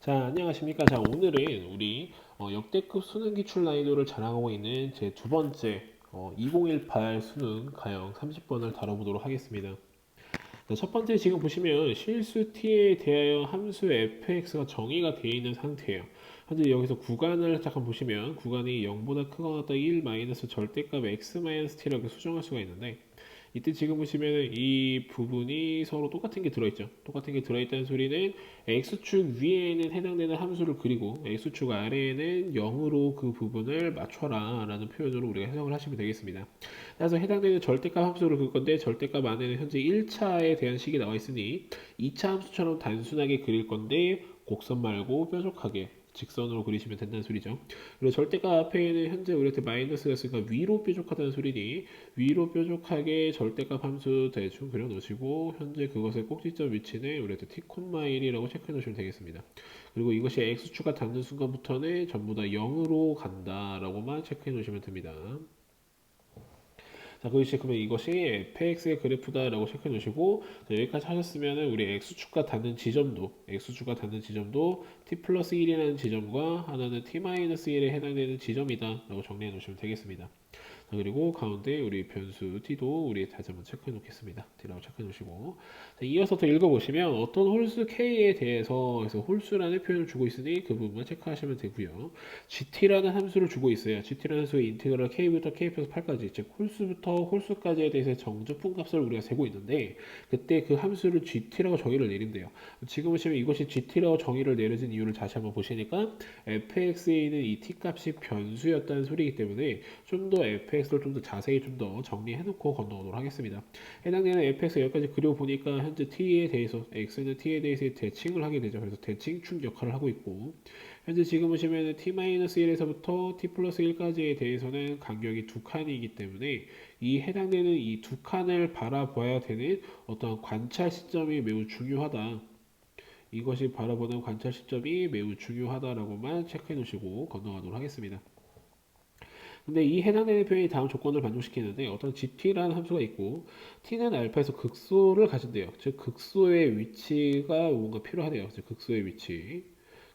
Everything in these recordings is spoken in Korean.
자, 안녕하십니까. 자, 오늘은 우리 역대급 수능 기출 난이도를 자랑하고 있는 제 두 번째 2018 수능 가형 30번을 다뤄보도록 하겠습니다. 자, 첫 번째 지금 보시면 실수 t에 대하여 함수 fx가 정의가 되어 있는 상태예요. 현재 여기서 구간을 잠깐 보시면 구간이 0보다 크거나 같다 1 마이너스 절대값 x 마이너스 t라고 수정할 수가 있는데 이때 지금 보시면 이 부분이 서로 똑같은 게 들어있죠. 똑같은 게 들어있다는 소리는 x축 위에는 해당되는 함수를 그리고 x축 아래에는 0으로 그 부분을 맞춰라 라는 표현으로 우리가 해석을 하시면 되겠습니다. 그래서 해당되는 절대값 함수를 그을 건데 절대값 안에는 현재 1차에 대한 식이 나와 있으니 2차 함수처럼 단순하게 그릴 건데 곡선 말고 뾰족하게 직선으로 그리시면 된다는 소리죠. 그리고 절대값 앞에는 현재 우리한테 마이너스가 있으니까 위로 뾰족하다는 소리니 위로 뾰족하게 절대값 함수 대충 그려놓으시고 현재 그것의 꼭지점 위치는 우리한테 t,1이라고 체크해 놓으시면 되겠습니다. 그리고 이것이 x축과 닿는 순간부터는 전부 다 0으로 간다라고만 체크해 놓으시면 됩니다. 자, 그러면 이것이 fx의 그래프다라고 체크해 놓으시고 여기까지 하셨으면 우리 x축과 닿는 지점도 t 플러스 1이라는 지점과 하나는 t 마이너스 1에 해당되는 지점이다 라고 정리해 놓으시면 되겠습니다. 자, 그리고 가운데 우리 변수 t도 우리 다시 한번 체크해 놓겠습니다. t라고 체크해 놓으시고 자, 이어서 더 읽어보시면 어떤 홀수 k에 대해서 그래서 홀수라는 표현을 주고 있으니 그 부분만 체크하시면 되고요. gt라는 함수를 주고 있어요. gt라는 함수의 인테그럴 k부터 k 플러스 8까지 즉 홀수부터 홀수까지에 대해서 정적분 값을 우리가 세고 있는데 그때 그 함수를 gt라고 정의를 내린대요. 지금 보시면 이것이 gt라고 정의를 내려진 이유를 다시 한번 보시니까 fx에 있는 이 t 값이 변수였다는 소리이기 때문에 좀 더 fx를 좀 더 자세히 좀 더 정리해놓고 건너오도록 하겠습니다. 해당되는 fx 여기까지 그려보니까 현재 t에 대해서 x는 t에 대해서 대칭을 하게 되죠. 그래서 대칭축 역할을 하고 있고 현재 지금 보시면 t-1에서부터 t 플러스 1까지에 대해서는 간격이 두 칸이기 때문에 이 해당되는 이 두 칸을 바라봐야 되는 어떤 관찰 시점이 매우 중요하다. 이것이 바라보는 관찰 시점이 매우 중요하다라고만 체크해 놓으시고 건너가도록 하겠습니다. 근데 이 해당되는 표현이 다음 조건을 만족시키는데 어떤 gt라는 함수가 있고 t는 알파에서 극소를 가진대요. 즉 극소의 위치가 뭔가 필요하대요. 즉 극소의 위치.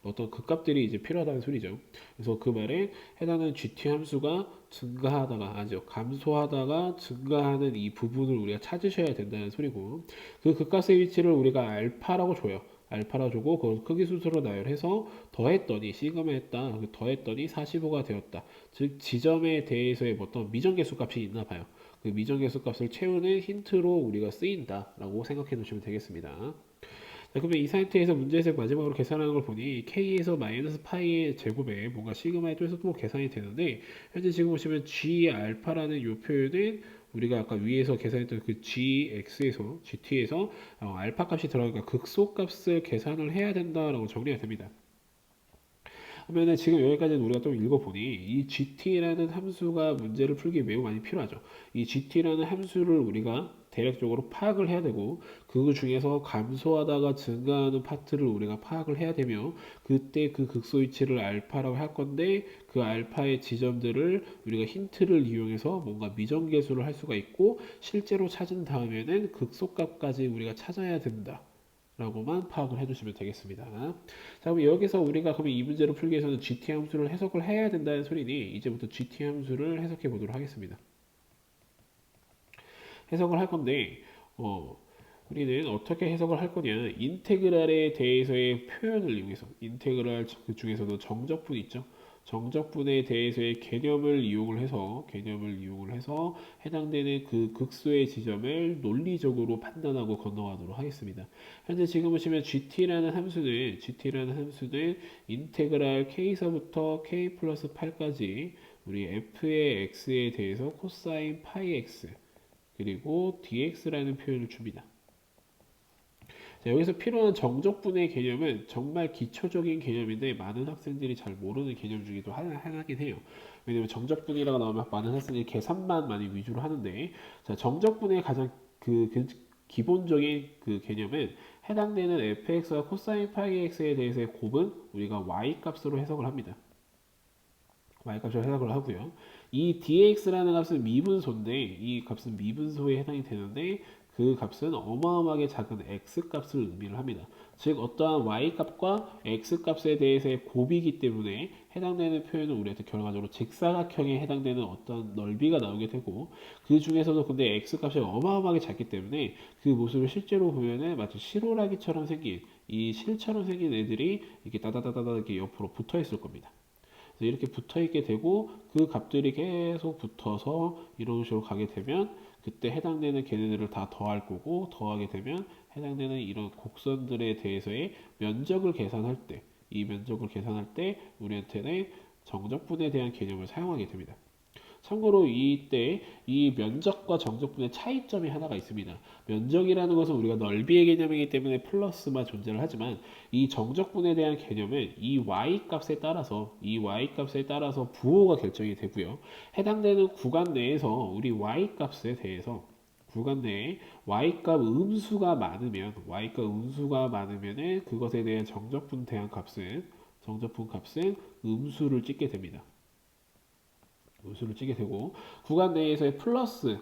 어떤 극값들이 이제 필요하다는 소리죠. 그래서 그 말에 해당하는 GT 함수가 증가하다가 아니죠 감소하다가 증가하는 이 부분을 우리가 찾으셔야 된다는 소리고 그 극값의 위치를 우리가 알파라고 줘요. 알파라 주고 그걸 크기 순서로 나열해서 더했더니 시그마 했다. 더했더니 45가 되었다. 즉 지점에 대해서의 어떤 미정계수 값이 있나 봐요. 그 미정계수 값을 채우는 힌트로 우리가 쓰인다라고 생각해 놓으시면 되겠습니다. 자, 그러면 이 상태에서 문제에서 마지막으로 계산하는 걸 보니 k에서 마이너스 파이의 제곱에 뭔가 시그마에 또해서 또 계산이 되는데 현재 지금 보시면 g 알파라는 이 표현은 우리가 아까 위에서 계산했던 그 gx에서 gt에서 알파 값이 들어가니까 극소 값을 계산을 해야 된다라고 정리가 됩니다. 그러면 지금 여기까지는 우리가 좀 읽어보니 이 gt라는 함수가 문제를 풀기 매우 많이 필요하죠. 이 gt라는 함수를 우리가 대략적으로 파악을 해야 되고 그 중에서 감소하다가 증가하는 파트를 우리가 파악을 해야 되며 그때 그 극소 위치를 알파라고 할 건데 그 알파의 지점들을 우리가 힌트를 이용해서 뭔가 미정계수를 할 수가 있고 실제로 찾은 다음에는 극소값까지 우리가 찾아야 된다. 라고만 파악을 해주시면 되겠습니다. 자, 그럼 여기서 우리가 그럼 이 문제를 풀기 위해서는 GT 함수를 해석을 해야 된다는 소리니 이제부터 GT 함수를 해석해 보도록 하겠습니다. 해석을 할 건데 우리는 어떻게 해석을 할 거냐 인테그랄에 대해서의 표현을 이용해서 인테그랄 그 중에서도 정적분 있죠. 정적분에 대해서의 개념을 이용을 해서 해당되는 그 극소의 지점을 논리적으로 판단하고 건너가도록 하겠습니다. 현재 지금 보시면 gt라는 함수는 인테그랄 k서부터 k 플러스 8까지 우리 f의 x에 대해서 코사인 파이 x 그리고 dx라는 표현을 줍니다. 자, 여기서 필요한 정적분의 개념은 정말 기초적인 개념인데 많은 학생들이 잘 모르는 개념 중에도 하나긴 해요. 왜냐면 정적분이라고 나오면 많은 학생들이 계산만 많이 위주로 하는데 자, 정적분의 가장 그 기본적인 그 개념은 해당되는 fx와 코사인 파이 x에 대해서의 곱은 우리가 y 값으로 해석을 합니다. y값으로 해석을 하고요. 이 dx라는 값은 미분소인데 이 값은 미분소에 해당이 되는데 그 값은 어마어마하게 작은 x 값을 의미를 합니다. 즉 어떠한 y 값과 x 값에 대해서의 곱이기 때문에 해당되는 표현은 우리한테 결과적으로 직사각형에 해당되는 어떤 넓이가 나오게 되고, 그 중에서도 근데 x 값이 어마어마하게 작기 때문에 그 모습을 실제로 보면은 마치 실오라기처럼 생긴, 이 실처럼 생긴 애들이 이렇게 따다다다다 이렇게 옆으로 붙어 있을 겁니다. 그래서 이렇게 붙어 있게 되고 그 값들이 계속 붙어서 이런 식으로 가게 되면 그때 해당되는 걔네들을 다 더할 거고, 더하게 되면 해당되는 이런 곡선들에 대해서의 면적을 계산할 때, 이 면적을 계산할 때 우리한테는 정적분에 대한 개념을 사용하게 됩니다. 참고로 이때 이 면적과 정적분의 차이점이 하나가 있습니다. 면적이라는 것은 우리가 넓이의 개념이기 때문에 플러스만 존재를 하지만, 이 정적분에 대한 개념은 이 y 값에 따라서 부호가 결정이 되고요. 해당되는 구간 내에서 우리 y 값에 대해서 구간 내에 y값 음수가 많으면, 그것에 대한 정적분 값은 음수를 찍게 됩니다. 음수를 찍게 되고, 구간 내에서의 플러스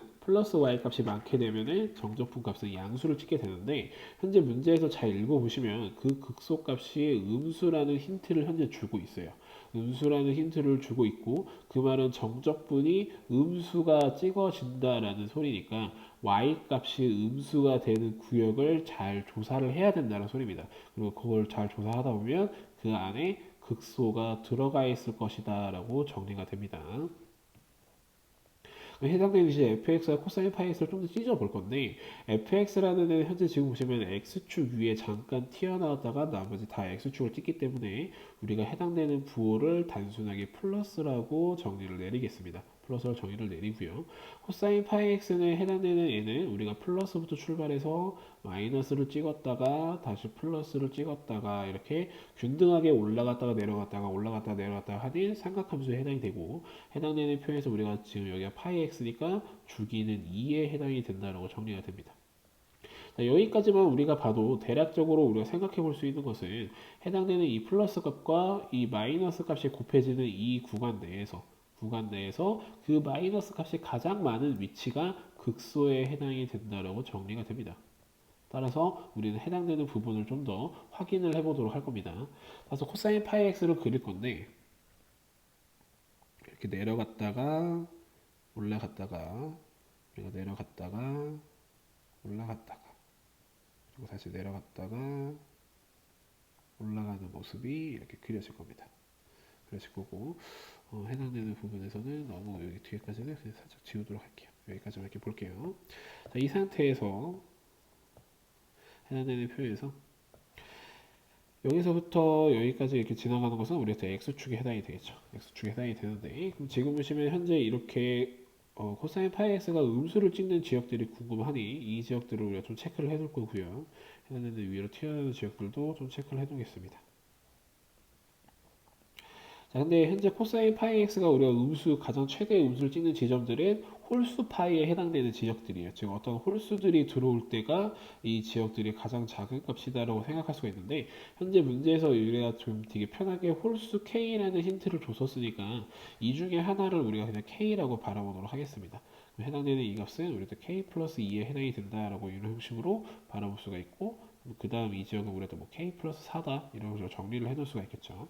y 값이 많게 되면은 정적분 값은 양수를 찍게 되는데, 현재 문제에서 잘 읽어보시면 그 극소값이 음수라는 힌트를 현재 주고 있어요. 음수라는 힌트를 주고 있고, 그 말은 정적분이 음수가 찍어진다라는 소리니까 y 값이 음수가 되는 구역을 잘 조사를 해야 된다는 소리입니다. 그리고 그걸 잘 조사하다 보면 그 안에 극소가 들어가 있을 것이다 라고 정리가 됩니다. 해당되는 이제 fx와 코사인 파이x를 좀 더 찢어 볼 건데, fx라는 애는 현재 지금 보시면 x축 위에 잠깐 튀어나왔다가 나머지 다 x축을 찍기 때문에 우리가 해당되는 부호를 단순하게 플러스라고 정리를 내리겠습니다. 플러스로 정의를 내리고요. 코사인 파이 x는 해당되는 애는 우리가 플러스부터 출발해서 마이너스를 찍었다가 다시 플러스를 찍었다가 이렇게 균등하게 올라갔다가 내려갔다가 하는 삼각함수에 해당이 되고, 해당되는 표현에서 우리가 지금 여기가 파이 x니까 주기는 2에 해당이 된다라고 정리가 됩니다. 자, 여기까지만 우리가 봐도 대략적으로 우리가 생각해 볼 수 있는 것은, 해당되는 이 플러스 값과 이 마이너스 값이 곱해지는 이 구간 내에서 그 마이너스 값이 가장 많은 위치가 극소에 해당이 된다라고 정리가 됩니다. 따라서 우리는 해당되는 부분을 좀 더 확인을 해보도록 할 겁니다. 그래서 코사인 파이 x를 그릴 건데, 이렇게 내려갔다가 올라갔다가, 그리고 내려갔다가 올라갔다가, 그리고 다시 내려갔다가 올라가는 모습이 이렇게 그려질 겁니다. 그려질 거고, 해당되는 부분에서는 너무 여기 뒤에까지는 그냥 살짝 지우도록 할게요. 여기까지만 이렇게 볼게요. 자, 이 상태에서 해당되는 표에서 여기서부터 여기까지 이렇게 지나가는 것은 우리한테 x축에 해당이 되겠죠. x축에 해당이 되는데, 그럼 지금 보시면 현재 이렇게 코사인 파이 x가 음수를 찍는 지역들이 궁금하니 이 지역들을 우리가 좀 체크를 해둘 거고요. 해당되는 위로 튀어나오는 지역들도 좀 체크를 해두겠습니다. 자, 근데 현재 코사인 파이 x가 우리가 가장 최대의 음수를 찍는 지점들은 홀수 파이에 해당되는 지역들이에요. 즉 어떤 홀수들이 들어올 때가 이 지역들이 가장 작은 값이다라고 생각할 수가 있는데, 현재 문제에서 우리가 좀 되게 편하게 홀수 k라는 힌트를 줬었으니까 이 중에 하나를 우리가 그냥 k라고 바라보도록 하겠습니다. 해당되는 이 값은 우리가 k 플러스 2에 해당이 된다라고 이런 형식으로 바라볼 수가 있고, 그 다음 이 지역은 우리가 뭐 k 플러스 4다 이런 식으로 정리를 해놓을 수가 있겠죠.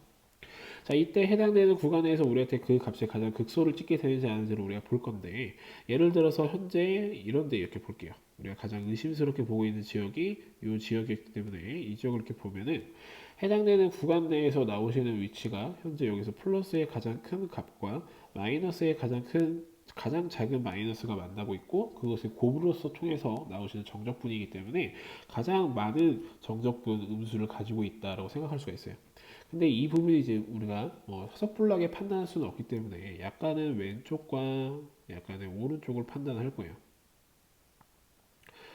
자, 이때 해당되는 구간에서 우리한테 그 값이 가장 극소를 찍게 되는지 아닌지를 우리가 볼 건데, 예를 들어서 현재 이런데 이렇게 볼게요. 우리가 가장 의심스럽게 보고 있는 지역이 이 지역이기 때문에 이 지역을 이렇게 보면은 해당되는 구간 내에서 나오시는 위치가 현재 여기서 플러스의 가장 큰 값과 마이너스의 가장 작은 마이너스가 만나고 있고, 그것을 곱으로서 통해서 나오시는 정적분이기 때문에 가장 많은 정적분 음수를 가지고 있다라고 생각할 수가 있어요. 근데 이 부분이 이제 우리가 섣불하게 판단할 수는 없기 때문에 약간은 왼쪽과 약간은 오른쪽을 판단할 거예요.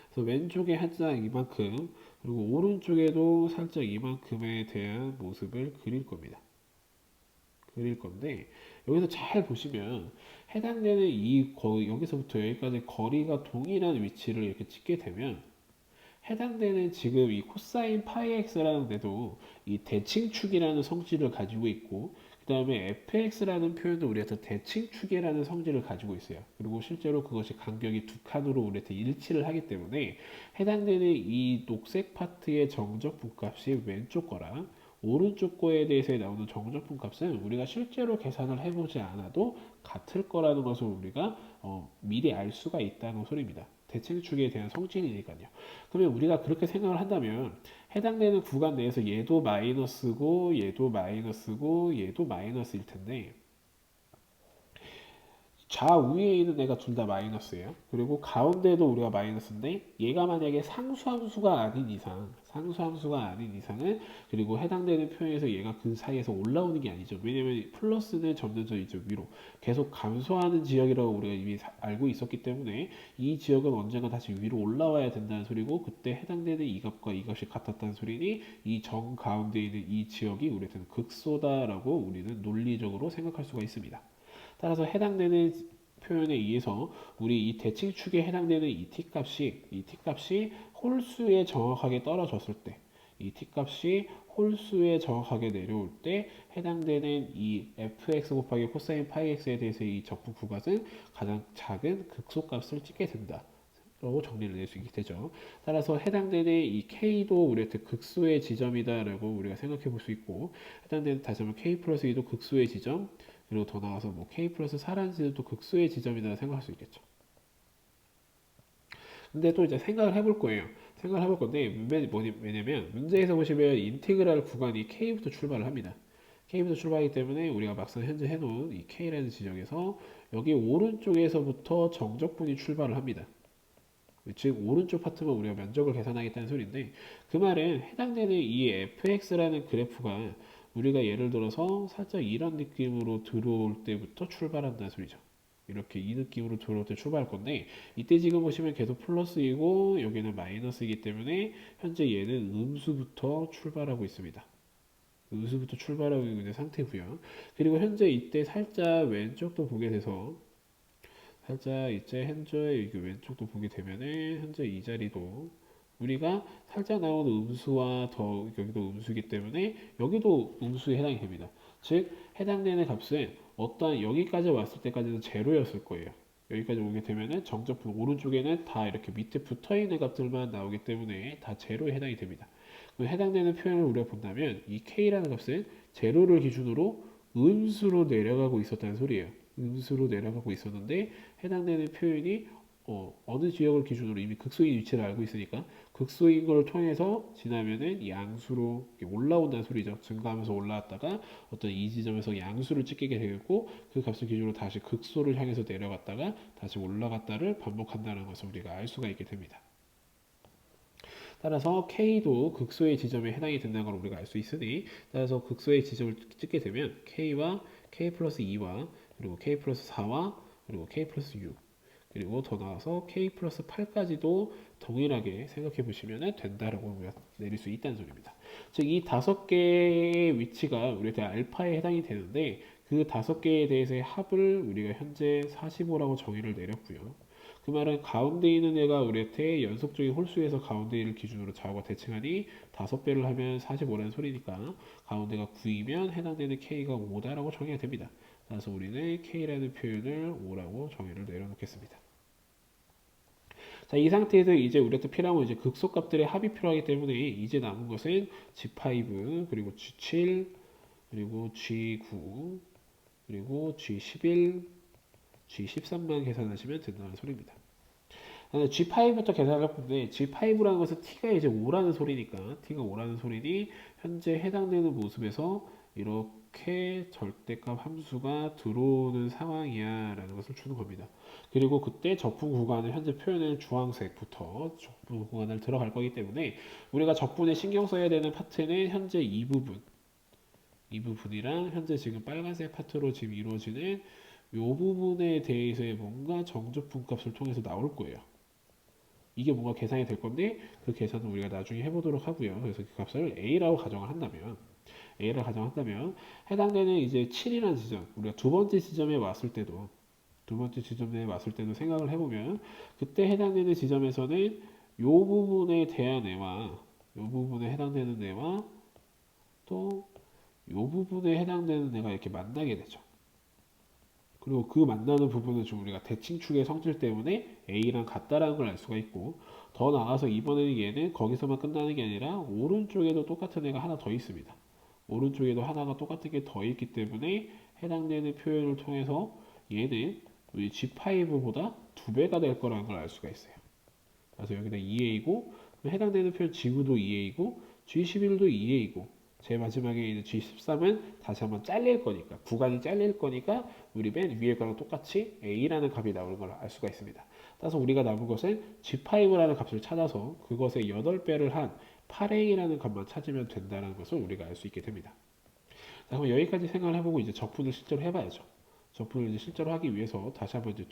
그래서 왼쪽에 살짝 이만큼, 그리고 오른쪽에도 살짝 이만큼에 대한 모습을 그릴 겁니다. 그릴 건데, 여기서 잘 보시면 해당되는 여기서부터 여기까지 거리가 동일한 위치를 이렇게 찍게 되면, 해당되는 지금 이 코사인 파이 x라는 데도 이 대칭축이라는 성질을 가지고 있고, 그 다음에 fx라는 표현도 우리한테 대칭축이라는 성질을 가지고 있어요. 그리고 실제로 그것이 간격이 두 칸으로 우리한테 일치를 하기 때문에 해당되는 이 녹색 파트의 정적분 값이 왼쪽 거랑 오른쪽 거에 대해서 나오는 정적분 값은 우리가 실제로 계산을 해보지 않아도 같을 거라는 것을 우리가 미리 알 수가 있다는 소리입니다. 대칭축에 대한 성질이니까요. 그러면 우리가 그렇게 생각을 한다면 해당되는 구간 내에서 얘도 마이너스고 얘도 마이너스고 얘도 마이너스일 텐데 좌우에 있는 애가 둘 다 마이너스예요. 그리고 가운데도 우리가 마이너스인데 얘가 만약에 상수함수가 아닌 이상은 그리고 해당되는 표현에서 얘가 그 사이에서 올라오는 게 아니죠. 왜냐면 플러스는 점점 이제 위로 계속 감소하는 지역이라고 우리가 이미 알고 있었기 때문에 이 지역은 언젠가 다시 위로 올라와야 된다는 소리고 그때 해당되는 이 값과 이것이 같았다는 소리니 이 정 가운데 있는 이 지역이 우리한테는 극소다라고 우리는 논리적으로 생각할 수가 있습니다. 따라서 해당되는 표현에 의해서 우리 이 대칭축에 해당되는 이 t값이 홀수에 정확하게 떨어졌을 때, 이 t값이 홀수에 정확하게 내려올 때 해당되는 이 fx 곱하기 코사인 파이 x에 대해서 이 적분 구간은 가장 작은 극소값을 찍게 된다. 라고 정리를 낼 수 있게 되죠. 따라서 해당되는 이 k도 우리한테 극소의 지점이다라고 우리가 생각해 볼 수 있고 해당되는 다시 한번 k 플러스 2도 극소의 지점 그리고 더 나가서 뭐 k 플러스 4라는 지점도 극소의 지점이다 생각할 수 있겠죠. 근데 또 이제 생각을 해볼 거예요. 생각을 해볼 건데 왜냐면 문제에서 보시면 인티그랄 구간이 k부터 출발을 합니다. k부터 출발하기 때문에 우리가 막상 현재 해놓은 이 k라는 지점에서 여기 오른쪽에서부터 정적분이 출발을 합니다. 즉 오른쪽 파트만 우리가 면적을 계산하겠다는 소리인데 그 말은 해당되는 이 fx라는 그래프가 우리가 예를 들어서 살짝 이런 느낌으로 들어올 때부터 출발한다는 소리죠. 이렇게 이 느낌으로 들어올 때 출발할 건데 이때 지금 보시면 계속 플러스이고 여기는 마이너스이기 때문에 현재 얘는 음수부터 출발하고 있습니다. 음수부터 출발하고 있는 상태고요. 그리고 현재 이때 살짝 왼쪽도 보게 돼서 살짝 이제 현재 이게 왼쪽도 보게 되면은 현재 이 자리도 우리가 살짝 나오는 음수와 더 여기도 음수이기 때문에 여기도 음수에 해당이 됩니다. 즉 해당되는 값은 어떠한 여기까지 왔을 때까지는 제로였을 거예요. 여기까지 오게 되면은 정적분 오른쪽에는 다 이렇게 밑에 붙어 있는 값들만 나오기 때문에 다 제로에 해당이 됩니다. 그럼 해당되는 표현을 우리가 본다면 이 k라는 값은 제로를 기준으로 음수로 내려가고 있었다는 소리예요. 음수로 내려가고 있었는데 해당되는 표현이 어느 지역을 기준으로 이미 극소인 위치를 알고 있으니까 극소인 걸 통해서 지나면은 양수로 올라온다는 소리죠. 증가하면서 올라왔다가 어떤 이 지점에서 양수를 찍게 되겠고 그 값을 기준으로 다시 극소를 향해서 내려갔다가 다시 올라갔다를 반복한다는 것을 우리가 알 수가 있게 됩니다. 따라서 K도 극소의 지점에 해당이 된다는 걸 우리가 알 수 있으니 따라서 극소의 지점을 찍게 되면 K와 K 플러스 2와 그리고 K 플러스 4와 그리고 K 플러스 6 그리고 더 나아가서 K 플러스 8까지도 동일하게 생각해 보시면 된다라고 우리가 내릴 수 있다는 소리입니다. 즉 이 다섯 개의 위치가 우리한테 알파에 해당이 되는데 그 다섯 개에 대해서의 합을 우리가 현재 45라고 정의를 내렸고요. 그 말은 가운데 있는 애가 우리한테 연속적인 홀수에서 가운데를 기준으로 좌우가 대칭하니 5배를 하면 45라는 소리니까 가운데가 9이면 해당되는 K가 5다라고 정의가 됩니다. 따라서 우리는 K라는 표현을 5라고 정의를 내려놓겠습니다. 자, 이 상태에서 이제 우리한테 필요한 건 이제 극소값들의 합이 필요하기 때문에 이제 남은 것은 G5 그리고 G7 그리고 G9 그리고 G11 G13만 계산하시면 된다는 소리입니다. G5부터 계산을 할 건데 G5라는 것은 T가 이제 5라는 소리니까 T가 5라는 소리니 현재 해당되는 모습에서 이렇게 절대값 함수가 들어오는 상황이야 라는 것을 주는 겁니다. 그리고 그때 적분 구간을 현재 표현은 주황색부터 적분 구간을 들어갈 거기 때문에 우리가 적분에 신경 써야 되는 파트는 현재 이 부분이랑 현재 지금 빨간색 파트로 지금 이루어지는 이 부분에 대해서의 뭔가 정적분 값을 통해서 나올 거예요. 이게 뭔가 계산이 될 건데 그 계산은 우리가 나중에 해보도록 하고요. 그래서 그 값을 A라고 가정을 한다면 해당되는 이제 7이라는 지점 우리가 두 번째 지점에 왔을 때도 생각을 해보면 그때 해당되는 지점에서는 이 부분에 대한 애와 이 부분에 해당되는 애와 또 이 부분에 해당되는 애가 이렇게 만나게 되죠. 그리고 그 만나는 부분은 지금 우리가 대칭축의 성질 때문에 A랑 같다라는 걸 알 수가 있고, 더 나아가서 이번에는 얘는 거기서만 끝나는 게 아니라 오른쪽에도 똑같은 애가 하나 더 있습니다. 오른쪽에도 하나가 똑같은 게 더 있기 때문에 해당되는 표현을 통해서 얘는 우리 G5보다 2배가 될 거라는 걸 알 수가 있어요. 그래서 여기다 2A이고, 해당되는 표현 지구도 2A이고, G11도 2A이고, 제일 마지막에 있는 G13은 다시 한번 잘릴 거니까, 구간이 잘릴 거니까 우리 맨 위에 거랑 똑같이 A라는 값이 나오는 걸 알 수가 있습니다. 따라서 우리가 남은 것은 G5라는 값을 찾아서 그것의 8배를 한 8A라는 값만 찾으면 된다는 것을 우리가 알 수 있게 됩니다. 자, 그럼 여기까지 생각을 해보고 이제 적분을 실제로 해봐야죠. 적분을 이제 실제로 하기 위해서 다시 한번 이제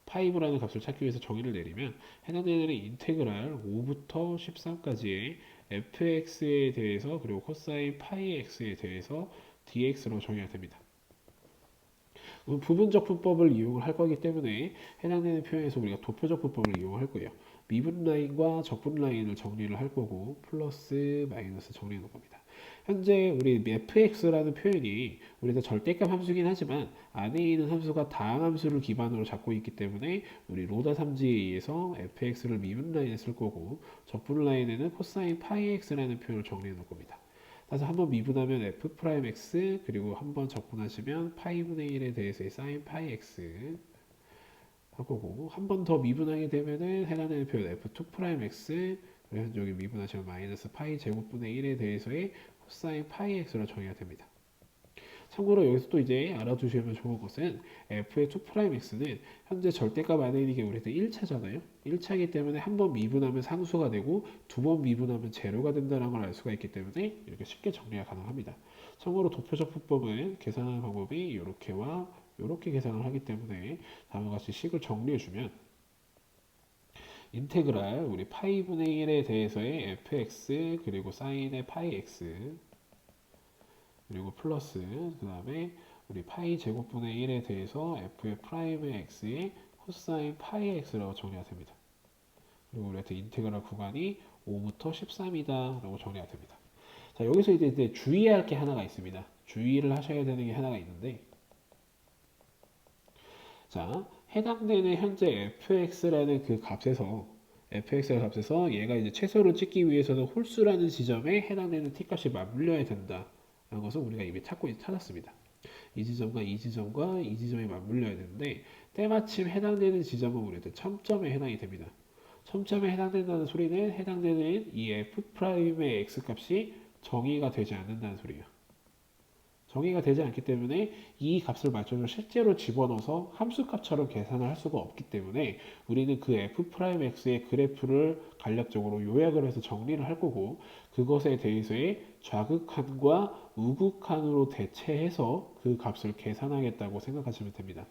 G5라는 값을 찾기 위해서 정의를 내리면 해당되는 인테그랄 5부터 13까지의 fx에 대해서 그리고 코사인 파이 x에 대해서 dx로 정의가 됩니다. 부분적분법을 이용을 할 거기 때문에 해당되는 표현에서 우리가 도표적분법을 이용할 거예요. 미분 라인과 적분 라인을 정리를 할 거고 플러스 마이너스 정리해 놓을 겁니다. 현재 우리 fx라는 표현이 우리가 절대값 함수긴 하지만 안에 있는 함수가 다항함수를 기반으로 잡고 있기 때문에 우리 로다 3지에 의해서 fx를 미분 라인에 쓸 거고 적분 라인에는 코사인 파이 x라는 표현을 정리해 놓을 겁니다. 따라서 한번 미분하면 f 프라임 x 그리고 한번 적분하시면 파이분의 1에 대해서의 사인 파이 x 할 거고 한 번 더 미분하게 되면은 해당되는 표현 f2 프라임 x 그리고 여기 미분하시면 마이너스 파이 제곱분의 1에 대해서의 코사인 파이 x로 정의가 됩니다. 참고로 여기서 또 이제 알아두시면 좋은 것은 f의 2'x는 현재 절대값 안에 있는 게 우리한테 1차잖아요. 1차이기 때문에 한 번 미분하면 상수가 되고 두 번 미분하면 제로가 된다는 걸 알 수가 있기 때문에 이렇게 쉽게 정리가 가능합니다. 참고로 도표적 분법은 계산하는 방법이 이렇게와 이렇게 계산을 하기 때문에 다음과 같이 식을 정리해주면 인테그랄 우리 파이분의 1에 대해서의 fx 그리고 사인의 파이 x 그리고 플러스 그 다음에 우리 파이 제곱분의 1에 대해서 f의 프라임의 x의 코사인 파이 x라고 정리가 됩니다. 그리고 우리한테 인테그랄 구간이 5부터 13이다 라고 정리가 됩니다. 자, 여기서 이제 주의해야 할 게 하나가 있습니다. 주의를 하셔야 되는 게 하나가 있는데 자, 해당되는 현재 fx라는 그 값에서 fx의 값에서 얘가 이제 최소를 찍기 위해서는 홀수라는 지점에 해당되는 t값이 맞물려야 된다 라는 것을 우리가 이미 찾았습니다. 이 지점과 이 지점과 이 지점이 맞물려야 되는데 때마침 해당되는 지점은 우리한테 첨점에 해당이 됩니다. 첨점에 해당된다는 소리는 해당되는 이 f'의 x값이 정의가 되지 않는다는 소리예요. 정의가 되지 않기 때문에 이 값을 맞춰서 실제로 집어넣어서 함수값처럼 계산을 할 수가 없기 때문에 우리는 그 f'x의 그래프를 간략적으로 요약을 해서 정리를 할 거고 그것에 대해서의 좌극한과 우극한으로 대체해서 그 값을 계산하겠다고 생각하시면 됩니다.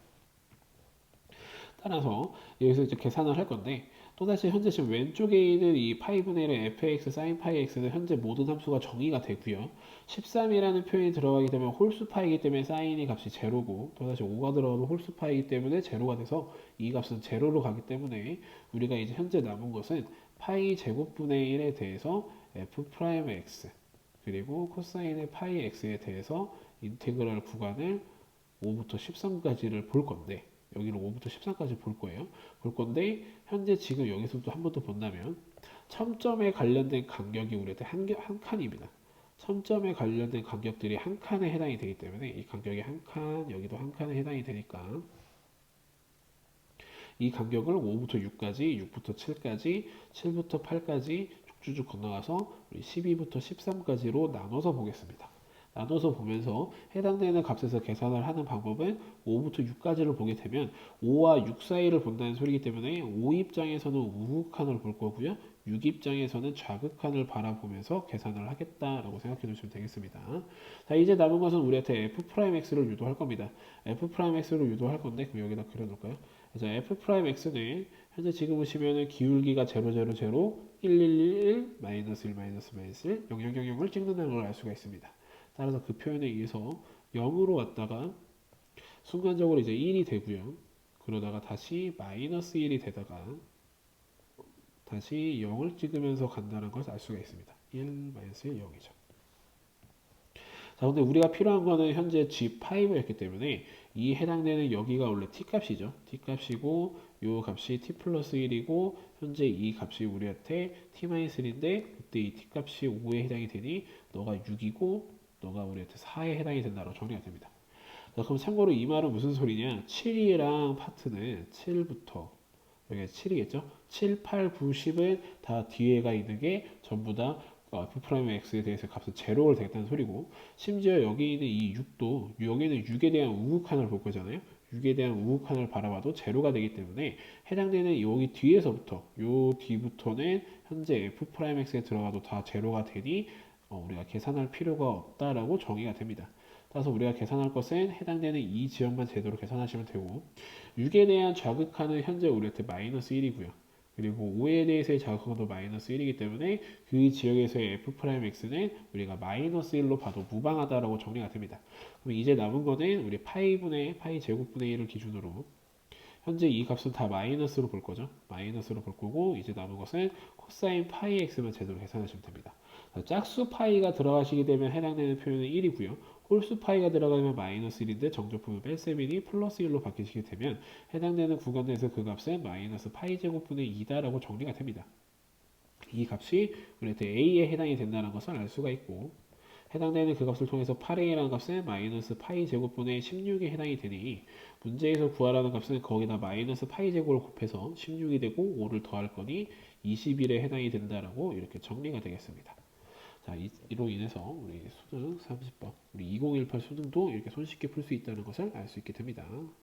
따라서 여기서 이제 계산을 할 건데 또다시 현재 지금 왼쪽에 있는 이 파이분의 1의 fx sin 파이 x는 현재 모든 함수가 정의가 되고요. 13이라는 표현이 들어가기 때문에 홀수 파이기 때문에 사인이 값이 제로고 또다시 5가 들어가도 홀수 파이기 때문에 제로가 돼서 이 값은 제로로 가기 때문에 우리가 이제 현재 남은 것은 파이 제곱분의 1에 대해서 f 프라임 x 그리고 코사인의 파이 x에 대해서 인테그랄 구간을 5부터 13까지를 볼 건데 여기는 5부터 13까지 볼 거예요. 볼 건데 현재 지금 여기서부터 한 번 더 본다면 첨점에 관련된 간격이 우리한테 한 칸입니다. 첨점에 관련된 간격들이 한 칸에 해당이 되기 때문에 이 간격이 한 칸, 여기도 한 칸에 해당이 되니까 이 간격을 5부터 6까지, 6부터 7까지, 7부터 8까지 쭉쭉 건너가서 12부터 13까지로 나눠서 보겠습니다. 나눠서 보면서 해당되는 값에서 계산을 하는 방법은 5부터 6까지를 보게 되면 5와 6 사이를 본다는 소리이기 때문에 5 입장에서는 우극한을 볼 거고요. 6 입장에서는 좌극한을 바라보면서 계산을 하겠다라고 생각해 주시면 되겠습니다. 자, 이제 남은 것은 우리한테 f'x를 유도할 겁니다. f'x를 유도할 건데 그럼 여기다 그려놓을까요? 자, f'x는 현재 지금 보시면은 기울기가 0, 0, 0, 1, 1, 1, 1, 마이너스 1, 마이너스 1, 0, 0, 0을 찍는다는 걸 알 수가 있습니다. 따라서 그 표현에 의해서 0으로 왔다가 순간적으로 이제 1이 되고요. 그러다가 다시 마이너스 1이 되다가 다시 0을 찍으면서 간다는 것을 알 수가 있습니다. 1, 마이너스 1, 0이죠. 자, 근데 우리가 필요한 거는 현재 G5였기 때문에 이 해당되는 여기가 원래 T값이죠. T값이고 요 값이 T 플러스 1이고 현재 이 값이 우리한테 T-1인데 그때 이 T값이 5에 해당이 되니 너가 6이고 너가 우리한테 4에 해당이 된다고 정리가 됩니다. 자, 그럼 참고로 이 말은 무슨 소리냐? 7이랑 파트는 7부터 여기가 7이겠죠? 7, 8, 9, 10은 다 뒤에가 있는 게 전부 다 F'X에 대해서 값은 제로가 되겠다는 소리고 심지어 여기 있는 이 6도 여기는 6에 대한 우극한을 볼 거잖아요. 6에 대한 우극한을 바라봐도 제로가 되기 때문에 해당되는 여기 뒤에서부터 요 뒤부터는 현재 F'X에 들어가도 다 제로가 되니 우리가 계산할 필요가 없다라고 정의가 됩니다. 따라서 우리가 계산할 것은 해당되는 이 지역만 제대로 계산하시면 되고 6에 대한 좌극한은 현재 우리한테 마이너스 1이고요. 그리고 5에 대해서의 좌극한도 마이너스 1이기 때문에 그 지역에서의 F'X는 우리가 마이너스 1로 봐도 무방하다라고 정리가 됩니다. 그럼 이제 남은 거는 우리 파이 제곱분의 1을 기준으로 현재 이 값은 다 마이너스로 볼 거죠. 마이너스로 볼 거고 이제 남은 것은 코사인 파이 x만 제대로 계산하시면 됩니다. 짝수 파이가 들어가시게 되면 해당되는 표현은 1이고요. 홀수 파이가 들어가면 마이너스 1인데 정적분을 뺄셈이니 플러스 1로 바뀌시게 되면 해당되는 구간 내에서 그 값은 마이너스 파이 제곱분의 2다라고 정리가 됩니다. 이 값이 우리한테 a에 해당이 된다는 것을 알 수가 있고 해당되는 그 값을 통해서 8a라는 값은 마이너스 파이 제곱분의 16에 해당이 되니 문제에서 구하라는 값은 거기다 마이너스 파이 제곱을 곱해서 16이 되고 5를 더할 거니 21에 해당이 된다라고 이렇게 정리가 되겠습니다. 자, 이로 인해서 우리 수능 30번, 우리 2018 수능도 이렇게 손쉽게 풀 수 있다는 것을 알 수 있게 됩니다.